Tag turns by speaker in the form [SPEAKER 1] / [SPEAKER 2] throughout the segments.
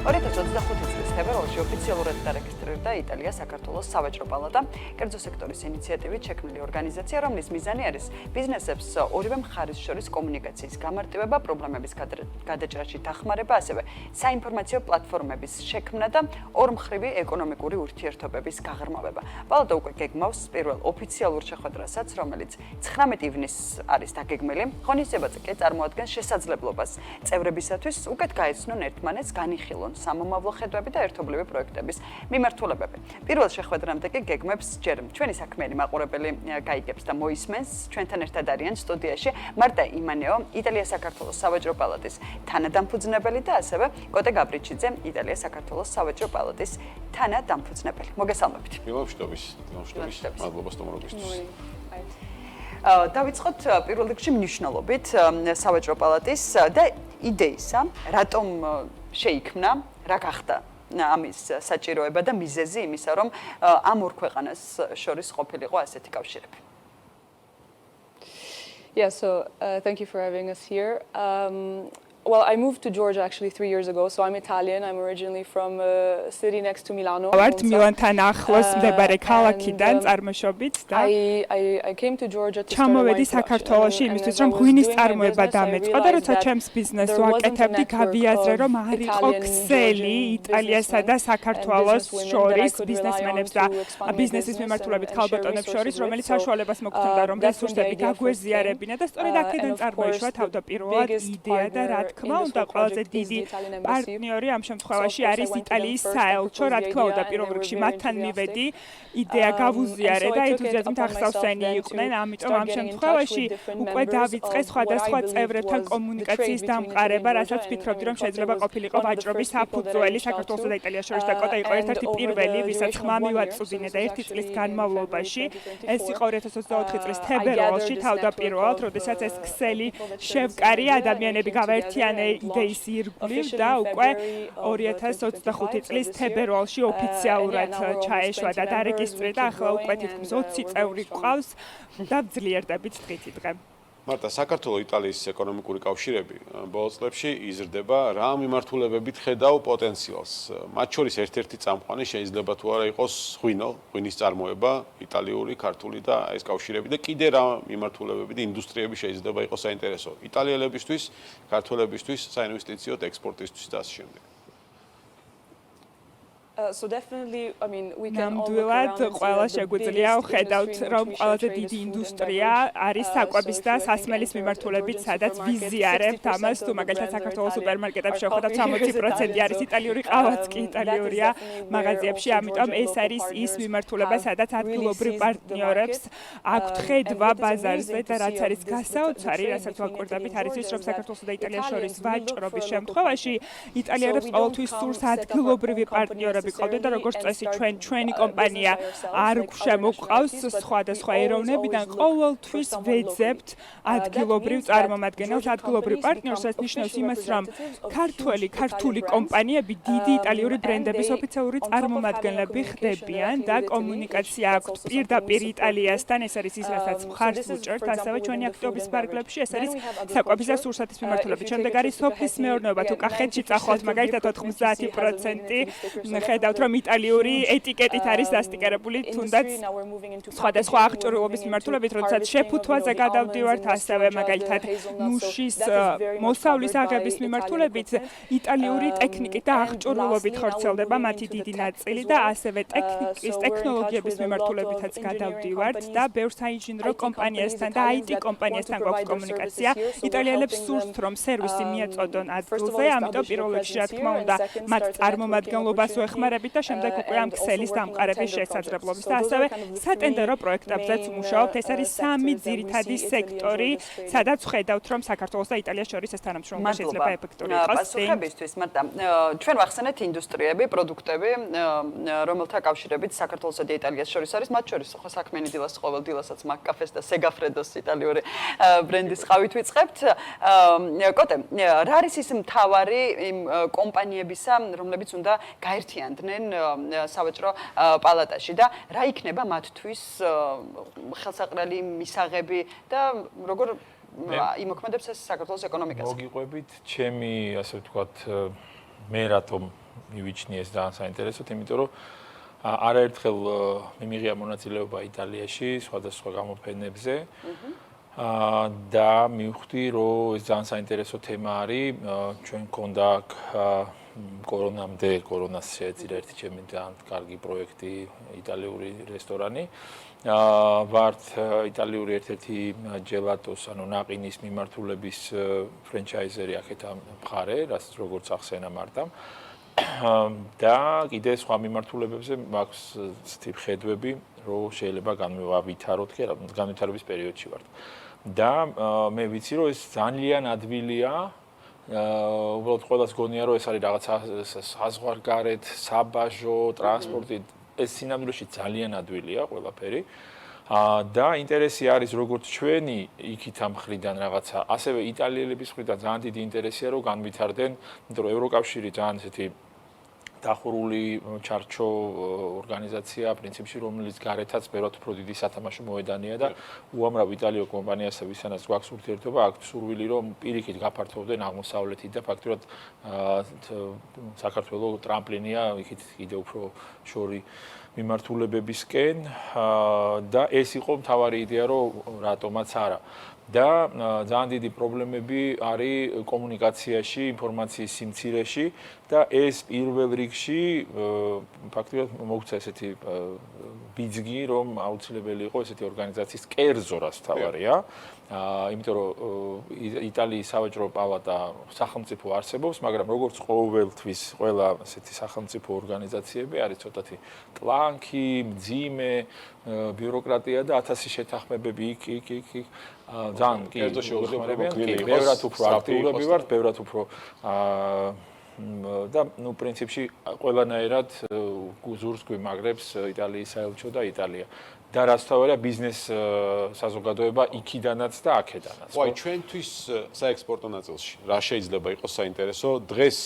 [SPEAKER 1] 2025 წლის თებერვალში ოფიციალურად დარეგისტრირდა იტალია საქართველოს სავაჭრო პალატა, კერძო სექტორის ინიციატივით შექმნილი ორგანიზაცია, რომლის მიზანი არის ბიზნესებს ორივე მხარის შორის კომუნიკაციის გამარტივება, პრობლემების გადაჭრაში დახმარება, ასევე საინფორმაციო პლატფორმების შექმნა და ორმხრივი ეკონომიკური ურთიერთობების გაღრმავება. პალატა უკვე გეგმავს პირველ ოფიციალურ შეხვედრასაც, რომელიც 19 ივნისს არის დაგეგმილი. ღონისძიებაზე კი წარმოადგენს შესაძლებლობას წევრებისათვის უკეთ გაეცნონ ერთმანეთს, განიხილონ სამომავლო ხედვები და ერთობლივი პროექტების მიმართულებები. პირველ შეხვედრამდე კი გეგმებს ჯერ ჩვენი საქმიანი მაყურებელი გაიგებს და მოისმენს. ჩვენთან ერთად არიან სტუდიაში მარტა იმანეო, იტალია-საქართველოს სავაჭრო პალატის თანადამფუძნებელი და ასევე კოტე გაბრიჩიძე, იტალია-საქართველოს სავაჭრო პალატის თანადამფუძნებელი. მოგესალმებით.
[SPEAKER 2] მადლობა სტუმრობისთვის.
[SPEAKER 1] დავიწყოთ პირველ რიგში მნიშვნელობით სავაჭრო პალატის და იდეისა, რატომ შეიქმნა, რა გახდა ამის საჭიროება და მიზეზი იმისა, რომ ამ ორ ქვეყანას შორის ყოფილიყო ასეთი კავშირები.
[SPEAKER 3] Yeah, so thank you for having us here. Well, I moved to Georgia actually 3 years ago, so I'm Italian. I'm originally from a city next to Milano.
[SPEAKER 4] ვართ მილანთან ახლოს მდებარე ქალაქიდან წარმოშობით და
[SPEAKER 3] I came to Georgia to
[SPEAKER 4] ჩამოვედი საქართველოში იმისთვის, რომ ღვინის წარმოება დამეწყო და როცა ჩემს ბიზნესს ვაკეთებდი, გავიაზრე, რომ არ იყო ქსელი იტალიასა და საქართველოს შორის ბიზნესმენებს და ბიზნესის მიმართულებით ქალბატონებს შორის, რომელიც საშუალებას მოგცემდა, რომ რესურსები გაგვეზიარებინა და სწორედ აქედან წარმოიშვა თავდაპირველად იდეა და რა თქმა უნდა ყველაზე დიდი პარტნიორი ამ შემთხვევაში არის იტალიის საელჩო, რა თქმა უნდა პირველ რიგში მათთან მივედი, იდეა გავუზიარე და ენთუზიაზმით ახსავსენი იყვნენ, ამიტომ ამ შემთხვევაში უკვე დავიწყე სხვადასხვა წევრებთან კომუნიკაციის დამყარება, რასაც ვფიქრობდი, რომ შეიძლება ყოფილიყო ვაჭრობის საფუძველი საქართველოსა და იტალიას შორის და კოტა იყო ერთ-ერთი პირველი, ვისაც ხმა მივაწვდინე და 1 წლის განმავლობაში, ეს იყო 2024 წლის თებერვალში თავდაპირველად, როდესაც ეს ქსელი შევკარი ადამიანები გავაერთიანე იდეის ირგვლივ და უკვე 2025 წლის თებერვალში ოფიციალურად ჩაეშვა და დარეგისტრირდა, ახლა უკვე თითქმის 20 წევრი გვყავს და ძლიერდებით დღითიდღე.
[SPEAKER 2] მარტა, საქართველოს-იტალიის ეკონომიკური კავშირები ბოლო წლებში იზრდება, რა მიმართულებებით ხედავ პოტენციალს. მათ შორის ერთ-ერთი წამყვანი შეიძლება თუ არა იყოს ღვინის წარმოება, იტალიური, ქართული და ეს კავშირები და კიდე რა მიმართულებები და ინდუსტრიები შეიძლება იყოს საინტერესო იტალიელებისთვის, ქართველებისთვის, საინვესტიციო ექსპორტისთვის და ასე შემდეგ.
[SPEAKER 3] So definitely, I mean, we can all look
[SPEAKER 4] ნამდვილად
[SPEAKER 3] around
[SPEAKER 4] ყველა შეგვიძლია ვხედავთ, რომ ყველაზე დიდი ინდუსტრია არის საკვების და სასმელის მიმართულებით, სადაც ვიზიარებთ ამას, თუ მაგალითად საქართველოს სუპერმარკეტებში შევხედავთ 60% არის იტალიური ყავაც კი იტალიურია მაღაზიებში, ამიტომ ეს არის ის მიმართულება, სადაც ადგილობრივ პარტნიორებს აქვთ ხედვა ბაზარზე და რაც არის გასაოცარი, რასაც ვაკვირდებით, არის ის, რომ საქართველოს და იტალიის შორის ვაჭრობის შემთხვევაში იტალიელებს ყოველთვის სურს ადგილობრივი პარტნიორები ყავდეთ და როგორც წესი ჩვენი კომპანია არ შემოგვყავს სხვადასხვა ეროვნებიდან ყოველთვის ვეძებთ ადგილობრივ წარმომადგენელს, ადგილობრივ პარტნიორს, რაც ნიშნავს იმას, რომ ქართული კომპანიები დიდი იტალიური ბრენდების ოფიციალური წარმომადგენლები ხდებიან და კომუნიკაცია აქვთ პირდაპირ იტალიასთან, ეს არის ის, რასაც მხარს ვუჭერთ, ასევე ჩვენი აქტივობის პარკლებში ეს არის საკვების და სურსათის მიმართულებით. შემდეგ არის სოფლის მეურნეობა, თუ კახეთში წახვალთ მაგალითად 90% ხედავთ, რომ იტალიური ეტიკეტით არის დასტიკერებული, თუნდაც სხვადასხვა აღჭურვილობის მიმართულებით, როდესაც შეფუთვაზე გადავდივართ, ასევე მაგალითად ნუშის მოსავლის აღების მიმართულებით, იტალიური ტექნიკით და აღჭურვილობით ხორციელდება მათი დიდი ნაწილი და ასევე ტექნოლოგიების მიმართულებითაც გადავდივართ და ბევრ საინჟინრო კომპანიასთან და IT კომპანიასთან გვაქვს კომუნიკაცია. იტალიელებს სურთ, რომ სერვისი მიეწოდონ ადგილზე, ამიტომ პირველ რიგში, რა თქმა უნდა, მათ წარმომადგენლობას ვეხმარებით და შემდეგ უკვე ამ ქსელის დამყარების შესაძლებლობის და ასევე სატენდერო პროექტებზეც ვმუშაობთ. ეს არის 3 ძირითადი სექტორი, სადაც ხედავთ, რომ საქართველოს და იტალიის შორის ეს თანამშრომლობა შეიძლება ეფექტური იყოს.
[SPEAKER 1] პასუხებისთვის, მარტა, ჩვენ ვახსენეთ ინდუსტრიები, პროდუქტები, რომელთა კავშირებით საქართველოსა და იტალიას შორის არის, მათ შორის ხო საქმიანი დილას ყოველ დილასაც მაკკაფეს და სეგაფრედოს იტალიური ბრენდის ყავით ვიწყებთ. კოტე, რა არის ის მთავარი იმ კომპანიებისა, რომლებიც უნდა გაერთიანდნენ სავაჭრო პალატაში და რა იქნება მათთვის ხელსაყრელი მისაღები და როგორ იმოქმედებს ეს საქართველოს ეკონომიკაზე?
[SPEAKER 5] მოგიყვებით, ჩემი ასე ვთქვათ, მე რატომ მივიჩნიეს ძალიან საინტერესოდ, იმიტომ რომ არაერთხელ მიმიღია მონაწილეობა იტალიაში სხვადასხვა გამოფენებზე. და მივხვდი, რომ ეს ძალიან საინტერესო თემა არის. ჩვენ გქონდა აქ კორონამდე, კორონას შეეწირა ერთი ჩემი ძალიან კარგი პროექტი, იტალიური რესტორანი. ვართ იტალიური ერთ-ერთი ჯელატოს, ანუ ნაყინის მიმართულების ფრენჩაიზერი აქეთ მხარე, რაც როგორც ახსენა მარტამ. და კიდე სხვა მიმართულებებზე მაქვს ცთი ხედვები, რომ შეიძლება განვავითაროთ კი, განვითარების პერიოდში ვართ. და მე ვიცი, რომ ეს ძალიან ადვილია. უბრალოდ ყველას გონია, რომ ეს არის რაღაცა საზღვარგარეთ, საბაჟო, ტრანსპორტი, ეს სინამდვილეში ძალიან ადვილია ყველაფერი. და ინტერესი არის როგორც ჩვენი იქით ამ მხრიდან რაღაცა, ასევე იტალიელების მხრიდან ძალიან დიდი ინტერესია, რომ განვითარდნენ, იმიტომ რომ ევროკავშირი ძალიან ესეთი დახურული ჩარჩო ორგანიზაცია, პრინციპში, რომელიც გარეთაც ბევრად უფრო დიდი სათამაშო მოედანია და უამრავ იტალიო კომპანიასა ვისანაც გვაქვს ურთიერთობა, აქ სურვილი რომ პირიქით გაფართოვდნენ აღმოსავლეთით და ფაქტურად საქართველოს ტრამპლინია იქით კიდე უფრო შორი მიმართულებებისკენ და ეს იყო მთავარი იდეა, რომ რატომაც არა. და ძალიან დიდი პრობლემები არის კომუნიკაციაში, ინფორმაციის სიმცირეში და ეს პირველ რიგში ფაქტობრივად მოგვცა ესეთი ბიძგი, რომ აუცილებელი იყო ესეთი ორგანიზაციის კერძო რაც თავარია. იმიტომ რომ იტალიის სავაჭრო პალატა სახელმწიფო არსებობს, მაგრამ როგორც ყოველთვის ყველა ესეთი სახელმწიფო ორგანიზაციები არის ცოტათი ტლანქი, მძიმე, ბიუროკრატია და 1000 შეთანხმებები იქ ძალიან კი ბევრად უფრო აქტიურები ვართ, ბევრად უფრო და ნუ პრინციპში ყველანაირად გუზურს გვიმაგრებს იტალიის საელჩო და იტალია. და რაც თავარია ბიზნეს საზოგადოება იქიდანაც და აქედანაც.
[SPEAKER 2] ვაი, ჩვენთვის საექსპორტო ნაწილში რა შეიძლება იყოს საინტერესო? დღეს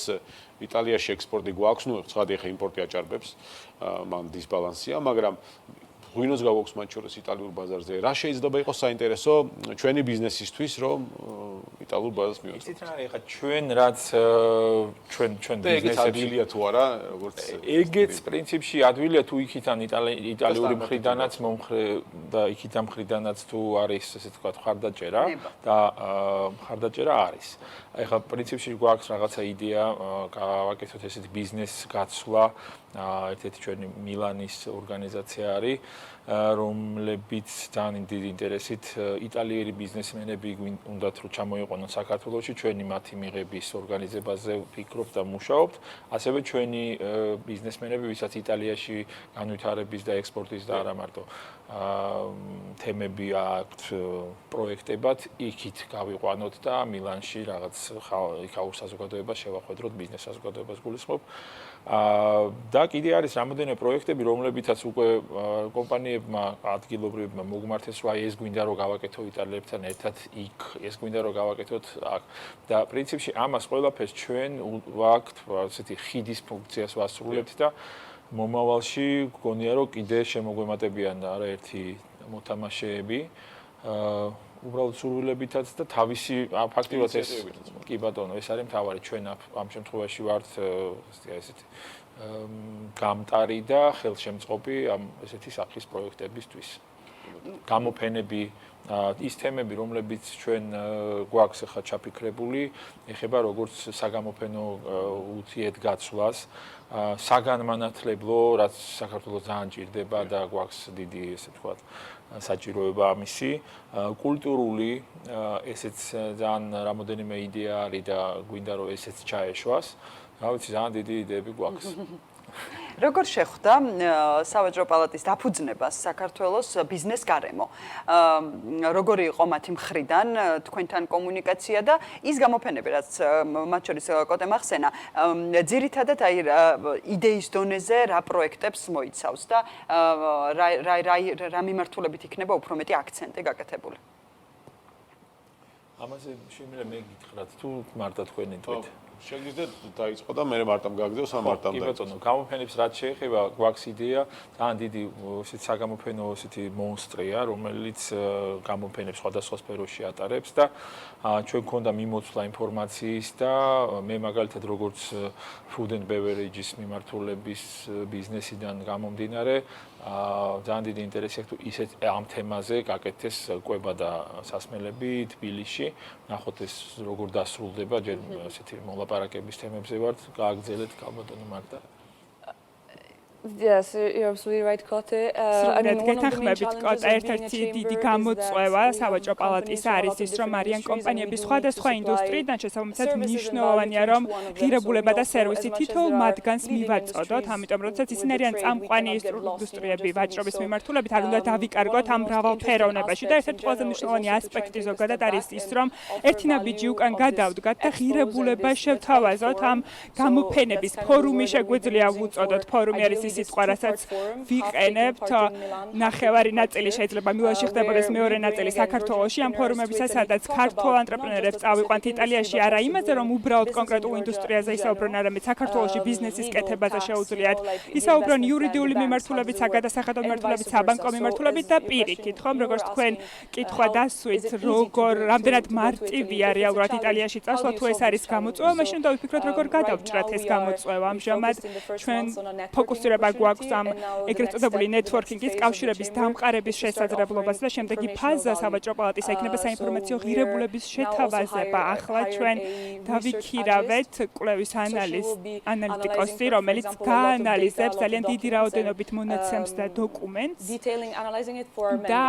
[SPEAKER 2] იტალიაში ექსპორტი გვაქვს, ნუ ცხადი ხა იმპორტი აჭარბებს, მან დისბალანსია, მაგრამ ღვინოს გავაქვს მათ შორის იტალიურ ბაზარზე. რა შეიძლება იყოს საინტერესო ჩვენი ბიზნესისთვის, რომ იტალიურ ბაზარს მივაწოდოთ?
[SPEAKER 5] იცით რა არის, ხა ჩვენ რაც ჩვენ
[SPEAKER 2] ბიზნესებში ადვილია თუ არა, როგორც
[SPEAKER 5] ეგეც პრინციპში ადვილია თუ იქიდან იტალიური მხრიდანაც მომხრე და იქიდან მხრიდანაც თუ არის ესე თქვა მხარდაჭერა და მხარდაჭერა არის. აი ხა პრინციპში გვაქვს რაღაცა იდეა გავაკეთოთ ესეთი ბიზნეს გაცვლა, ერთ-ერთი ჩვენი მილანის ორგანიზაცია არის, რომლებიც ძალიან დიდი ინტერესით იტალიელი ბიზნესმენები უნდათ რომ ჩამოიყვანონ საქართველოში, ჩვენი მათი მიღების ორგანიზებაზე ვფიქრობთ და მუშაობთ, ასევე ჩვენი ბიზნესმენები, ვისაც იტალიაში განვითარების და ექსპორტის და არა მარტო თემები აქვთ პროექტებად, იქით გავიყვანოთ და მილანში რაღაც იქაურ საზოგადოებას შევახვედროთ, ბიზნეს საზოგადოებას გულისხმობ. და კიდე არის რამოდენიმე პროექტები, რომლებითაც უკვე კომპანიებმა ადგილობრივებმა მოგმართეს, რომ ეს გვინდა რომ გავაკეთო იტალიელებთან ერთად იქ, ეს გვინდა რომ გავაკეთოთ აქ. და პრინციპში ამას ყველაფერს ჩვენ ვაქვთ, ასეთი ხიდის ფუნქციას ვასრულებთ და მომავალში გქონია რომ კიდე შემოგვემატებიან არაერთი მოთამაშეები. უბრალოდ სურვილებითაც და თავისი ფაქტობრივად ეს კი ბატონო, ეს არის მთავარი ჩვენ ამ შემთხვევაში ვართ ესეთი გამტარი და ხელშემწყობი ამ ესეთი სახის პროექტებისთვის. გამოფენები, ის თემები, რომლებიც ჩვენ გვაქვს ახლა ჩაფიქრებული, ეხება როგორც საგამოფენო ურთიერთგაცვლას, საგანმანათლებლო, რაც საქართველოს ძალიან ჭირდება და გვაქვს დიდი, ესე ვთქვათ, საჭიროება ამისი, კულტურული, ესეც ძალიან რამოდენიმე იდეა არის და გვინდა რომ ესეც ჩაეშვას. რა ვიცი, ძალიან დიდი იდეები გვაქვს.
[SPEAKER 1] როგორ შეხვდა სავაჭრო პალატის დაფუძნებას საქართველოს ბიზნეს გარემო? როგორი იყო მათი მხრიდან თქვენთან კომუნიკაცია და ის გამოფენები, რაც მათ შორის კოტე მახსენა, ძირითადად აი იდეის დონეზე რა პროექტებს მოიცავს და რა მიმართულებით იქნება უფრო მეტი აქცენტი გაკეთებული?
[SPEAKER 5] ამაზე შემიძლია მე გითხრათ თუ მარტო თქვენი თვით.
[SPEAKER 2] შეგიძლიათ დაიწყო და მე მარტამ გაგზავნოს ამ მარტამ
[SPEAKER 5] დაიწყო. კი ბატონო, გამოფენებს რაც შეეხება, გვაქვს იდეა, ძალიან დიდი ისეთი საგამოფენო ისეთი მონსტრია, რომელიც გამოფენებს სხვადასხვა სფეროში ატარებს და ჩვენ გქონდა მიმოცვლა ინფორმაციის და მე მაგალითად როგორც food and beverages მიმართულების ბიზნესიდან გამომდინარე ძალიან დიდი ინტერესი აქვს თუ ისეთ ამ თემაზე გაკეთდეს კვება და სასმელები თბილისში. ნახოთ ეს როგორ დასრულდება, ჯერ ესეთი მოლაპარაკების თემებზე ვართ, გააგრძელეთ კალბატონო მართა.
[SPEAKER 3] Yes, you're absolutely right, Kote. I mean,
[SPEAKER 4] გეთანხმებით კოტა ერთ-ერთი დიდი გამოწვევა სავაჭრო პალატის არის ის, რომ არიან კომპანიები სხვადასხვა ინდუსტრიიდან, შესაბამისად მნიშვნელოვანია, რომ ღირებულება და სერვისი თითოეულ მათგანს მივაწოდოთ, ამიტომ როდესაც ისინი არიან წამყვანი ინდუსტრიები ვაჭრობის მიმართულებით, არ უნდა დავიკარგოთ ამ მრავალფეროვნებაში და ერთ-ერთი ყველაზე მნიშვნელოვანი ასპექტი ზოგადად არის ის, რომ ერთი ნაბიჯი უკან გადავდგათ და ღირებულება შევთავაზოთ ამ გამოფენების ფორუმი შეგვიძლია ვუწოდოთ, ფორუმი არის სიტყვა, რასაც ვიყენებთ, ნახევარი ნაწილი შეიძლება მილანში ხდებოდეს, მეორე ნაწილი საქართველოში ამ ფორუმებისა, სადაც ქართულ ანტრეპრენერებს წავიყვანთ იტალიაში, არა იმაზე, რომ უბრალოდ კონკრეტულ ინდუსტრიაზე ისაუბრონ, არამედ საქართველოში ბიზნესის კეთებაზე შეუძლიათ ისაუბრონ იურიდიული მიმართულებით, საგადასახადო მიმართულებით, საბანკო მიმართულებით და პირიქით, ხომ, როგორც თქვენ კითხვა დასვით, როგორ რამდენად მარტივია რეალურად იტალიაში წასვლა, თუ ეს არის გამოწვევა, მაშინ უნდა ვიფიქროთ, როგორ გადავჭრათ ეს გამოწვევა. ამჟამად ჩვენ ფოკუსირება გვაქვს ამ ეგრეთ წოდებული ნეტვორკინგის კავშირების დამყარების შესაძლებლობას და შემდეგი ფაზა სავაჭრო პალატის ექნება საინფორმაციო ღირებულების შეთავაზება. ახლა ჩვენ დავიქირავეთ კვლევის ანალიტიკოსი, რომელიც გაანალიზებს ძალიან დიდი რაოდენობით მონაცემს და დოკუმენტს და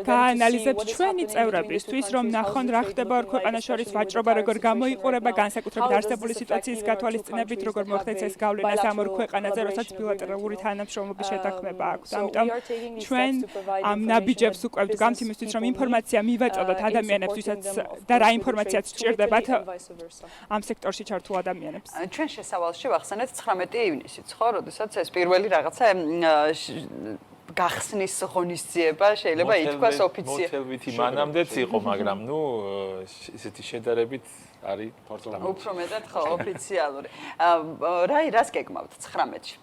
[SPEAKER 4] გაანალიზებს ჩვენი წევრებისთვის, რომ ნახონ რა ხდება ორ ქვეყანას შორის ვაჭრობა როგორ გამოიყურება, განსაკუთრებით არსებული სიტუაციის გათვალისწინებით, როგორ მოხდეს ეს გავლენა ამ ორ ქვეყანაზე, როცა ბილატერალური თანამშრომლობის შეთანხმება აქვს. ამიტომ ჩვენ ამ ნაბიჯებს უკვე ვდგამთ იმისთვის, რომ ინფორმაცია მივაწოდოთ ადამიანებს, ვისაც და რა ინფორმაციაც სჭირდებათ ამ სექტორში ჩართულ ადამიანებს.
[SPEAKER 1] ჩვენ შესავალში ვახსენეთ 19 ივნისიც, ხო, როდესაც ეს პირველი რაღაცა გახსნის ღონისძიება შეიძლება ითქვას ოფიციალურად.
[SPEAKER 5] მოთელვითი მანამდეც იყო, მაგრამ ნუ ესეთი შედარებით არის ფორტალ.
[SPEAKER 1] უფრო მეტად ხო, ოფიციალური. რას გეკმავთ 19-ში?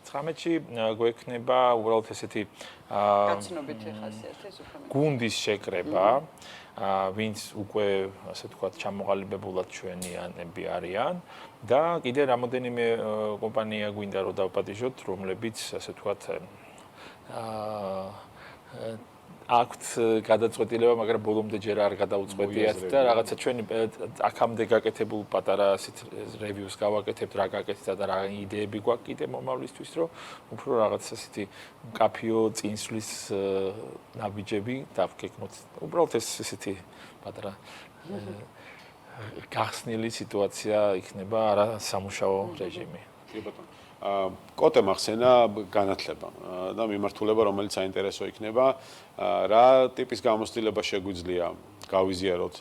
[SPEAKER 5] 19-ში გვექნება უბრალოდ ესეთი
[SPEAKER 1] გაცნობითი ხასიათის უფრო მეტად.
[SPEAKER 5] გუნდის შეკრება, ვინც უკვე ასე ვთქვათ ჩამოყალიბებულად ჩვენიანები არიან და კიდე რამოდენიმე კომპანია გვინდა რომ დავპატიჟოთ, რომლებიც ასე ვთქვათ აქვთ გადაწყვეტილება, მაგრამ ბოლომდე ჯერ არ გადაუწყვეტიათ და რაღაცა ჩვენი აქამდე გაკეთებულ პატარა ასეთ რევიუს გავაკეთებთ, რა გაკეთდა და რა იდეები გვაქვს კიდე მომავლისთვის, რომ უფრო რაღაცა ასეთი მკაფიო წინსვლის ნაბიჯები დავგეკმოთ. უბრალოდ ეს ესეთი პატარა გახსნილი სიტუაცია იქნება, არა სამუშაო რეჟიმი.
[SPEAKER 2] კი ბატონო. კოტე მახსენა განათლება და მიმართულება, რომელიც საინტერესო იქნება, რა ტიპის გამოცდილება შეგვიძლია გავიზიაროთ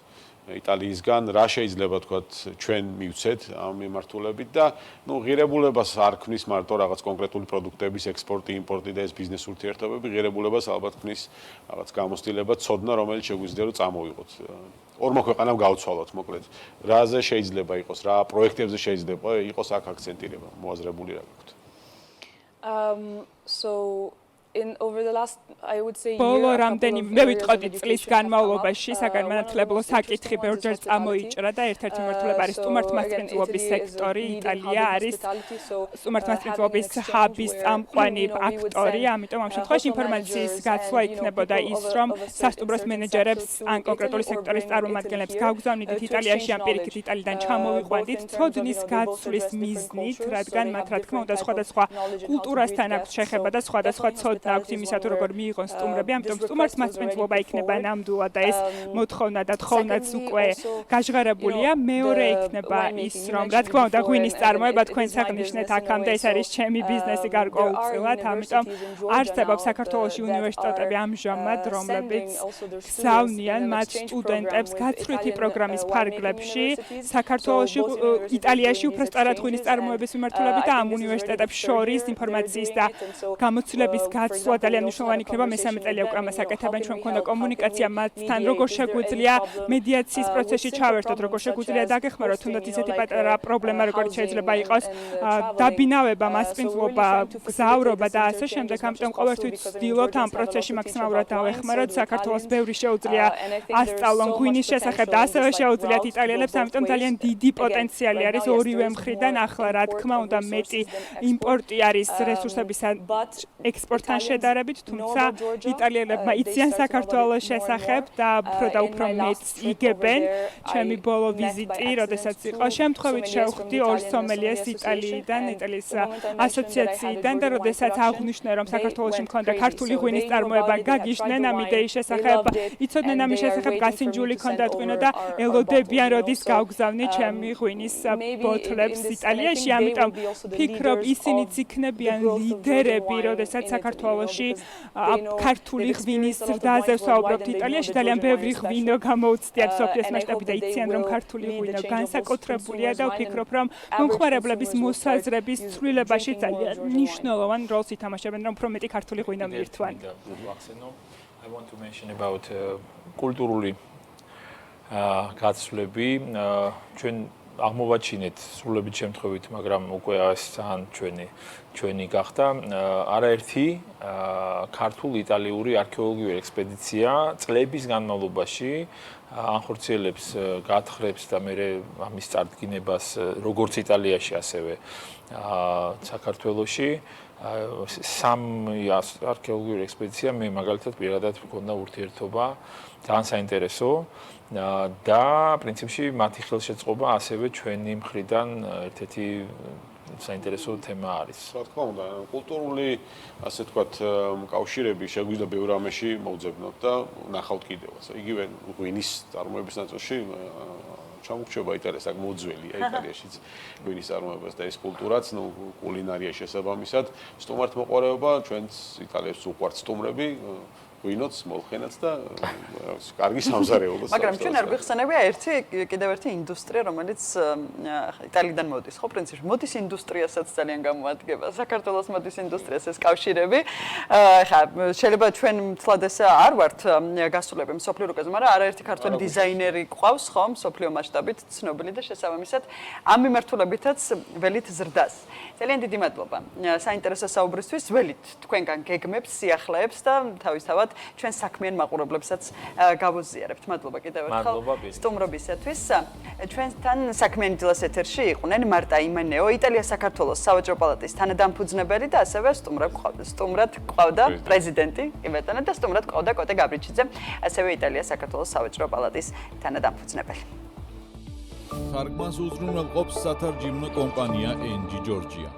[SPEAKER 2] იტალიისგან, რა შეიძლება თქვათ ჩვენ მივცეთ ამ მიმართულებით და ნუ ღირებულებას არ ქმნის მარტო რაღაც კონკრეტული პროდუქტების ექსპორტი, იმპორტი და ეს ბიზნეს ურთიერთობები, ღირებულებას ალბათ ქმნის რაღაც გამოცდილება, ცოდნა, რომელიც შეგვიძლია რომ წამოვიღოთ. ორმა ქვეყანამ გავცვალოთ, მოკლედ. რაზე შეიძლება იყოს, რა პროექტებზე შეიძლება იყოს აქ აქცენტირება, მოაზრებული რა გაქვთ?
[SPEAKER 4] ბოლო რამდენიმე მე ვიტყოდი წლის განმავლობაში საგანმანათლებლო საკითხი ბევრჯერ წამოიჭრა და ერთ-ერთი მიმართულება არის სტუმართმასპინძლობის სექტორი. იტალია არის სტუმართმასპინძლობის ჰაბის წამყვანი აქტორი, ამიტომ ამ შემთხვევაში ინფორმაციის გაცვლა იქნებოდა ის, რომ სასტუმროს მენეჯერებს ან კონკრეტული სექტორის წარმომადგენლებს გავგზავნიდით იტალიაში, ან პირიქით იტალიიდან ჩამოვიყვანდით ცოდნის გაცვლის მიზნით, რადგან მათ რა თქმა უნდა სხვადასხვა კულტურასთან აქვს შეხება და სხვადასხვა ცოდნა აქვს იმისა თუ როგორ მიიღონ სტუმრები, ამიტომ სტუმართმასპინძლობა იქნება ნამდვილად და ეს მოთხოვნა და თხოვნაც უკვე გაჟღერებულია. მეორე იქნება ის, რომ რა თქმა უნდა ღვინის წარმოება თქვენს აღნიშნეთ აქამდე ეს არის ჩემი ბიზნესი გარკვეულწილად, ამიტომ არსებობს საქართველოში უნივერსიტეტები ამჟამად, რომლებიც გზავნიან მათ სტუდენტებს გაცვლითი პროგრამის ფარგლებში საქართველოში, იტალიაში უბრალოდ ღვინის წარმოების მიმართულებით და ამ უნივერსიტეტებს შორის ინფორმაციის და გამოცდილების მათსვლა ძალიან მნიშვნელოვანი იქნება მესამე წელი უკვე ამას აკეთებენ ჩვენ მქონდა კომუნიკაცია მათთან როგორ შეგვიძლია მედიაციის პროცესში ჩავერთოთ როგორ შეგვიძლია დაგეხმაროთ თუნდაც ისეთი პატარა პრობლემა როგორც შეიძლება იყოს დაბინავება მასპინძლობა გზავრობა და ასე შემდეგ ამიტომ ყოველთვის ვცდილობთ ამ პროცესში მაქსიმალურად დავეხმაროთ საქართველოს ბევრი შეუძლია ასწავლონ ღვინის შესახებ და ასევე შეუძლიათ იტალიელებს ამიტომ ძალიან დიდი პოტენციალი არის ორივე მხრიდან ახლა რა თქმა უნდა მეტი იმპორტი არის რესურსების ექსპორტთან შედარებით თუმცა იტალიელებმა იციან საქართველოს შესახებ და უფრო მეტს იგებენ ჩემი ბოლო ვიზიტი როდესაც იყო შემთხვევით შევხვდი ორ სომელიეს იტალიიდან იტალიის ასოციაციიდან და როდესაც აღვნიშნე რომ საქართველოში მქონდა ქართული ღვინის წარმოება გაგიჟდნენ ამ იდეის შესახებ იცოდნენ ამის შესახებ გასინჯული ქონდათ ღვინო და ელოდებიან როდის გავგზავნი ჩემი ღვინის ბოთლებს იტალიაში ამიტომ ფიქრობ ისინიც იქნებიან ლიდერები როდესაც საქართველოში ქართული ღვინის ზრდაზე ვსაუბრობთ იტალიაში ძალიან ბევრი ღვინო გამოუცდიათ სოფლის მასშტაბით და იციან რომ ქართული ღვინო განსაკუთრებულია და ვფიქრობ რომ მომხმარებლების მოსაზრების ცვლილებაში ძალიან მნიშვნელოვან როლს ითამაშებენ რომ უფრო მეტი ქართული ღვინო მიირთვან.
[SPEAKER 5] I want to mention about კულტურული გაცვლები ჩვენ აღმოვაჩინეთ სრულებით შემთხვევით, მაგრამ უკვე ეს ძალიან ჩვენი გახდა არაერთი ქართულ-იტალიური არქეოლოგიური ექსპედიცია წლების განმავლობაში ანხორციელებს გათხრებს და მე ამის წარდგინებას როგორც იტალიაში, ასევე საქართველოში სამი არქეოლოგიური ექსპედიცია მე მაგალითად პირადად მქონდა ურთიერთობა ძალიან საინტერესო და პრინციპში მათი ხელშეწყობა ასევე ჩვენი მხრიდან ერთ-ერთი საინტერესო თემა არის.
[SPEAKER 2] რა თქმა უნდა, კულტურული ასე ვთქვათ კავშირები შეგვიძლია ბევრ რამეში მოვძებნოთ და ნახავთ კიდევაც. იგივე ღვინის წარმოების ნაწილში ჩამოგრჩება იტალია საკმაოდ ძველია იტალიაშიც ღვინის წარმოებას და ეს კულტურაც, კულინარია შესაბამისად, სტუმართმოყვარეობა ჩვენს იტალიელებს უყვართ სტუმრები ღვინოც, მოლხენაც და კარგი სამზარეულოს.
[SPEAKER 1] მაგრამ ჩვენ არ გვიხსენებია კიდევ ერთი ინდუსტრია, რომელიც იტალიიდან მოდის, ხო, პრინციპში მოდის ინდუსტრიასაც ძალიან გამოადგება. საქართველოს მოდის ინდუსტრიას ეს კავშირები. ხა შეიძლება ჩვენ მთლად ეს არ ვართ გასულები მსოფლიო რუკაზე, მაგრამ არაერთი ქართველი დიზაინერი ყავს, ხო, მსოფლიო მასშტაბით ცნობილი და შესაბამისად ამ მიმართულებითაც ველით ზრდას. ძალიან დიდი მადლობა. საინტერესო საუბრისთვის ველით თქვენგან გეგმებს, სიახლეებს და თავისთავად ჩვენ საქმიან მაყურებლებსაც გავუზიარებთ. მადლობა კიდევ ერთხელ სტუმრობისათვის. ჩვენთან საქმიანი დილას ეთერში იყვნენ მარტა იმენეო, იტალია-საქართველოს სავაჭრო პალატის თანადამფუძნებელი და ასევე სტუმრად ყავდა პრეზიდენტი იბეტანა და სტუმრად ყავდა კოტე გაბრიჩიძე, ასევე იტალია-საქართველოს სავაჭრო პალატის თანადამფუძნებელი.
[SPEAKER 6] თარგმანს უზრუნველყოფს სათარჯიმნო კომპანია NG Georgia.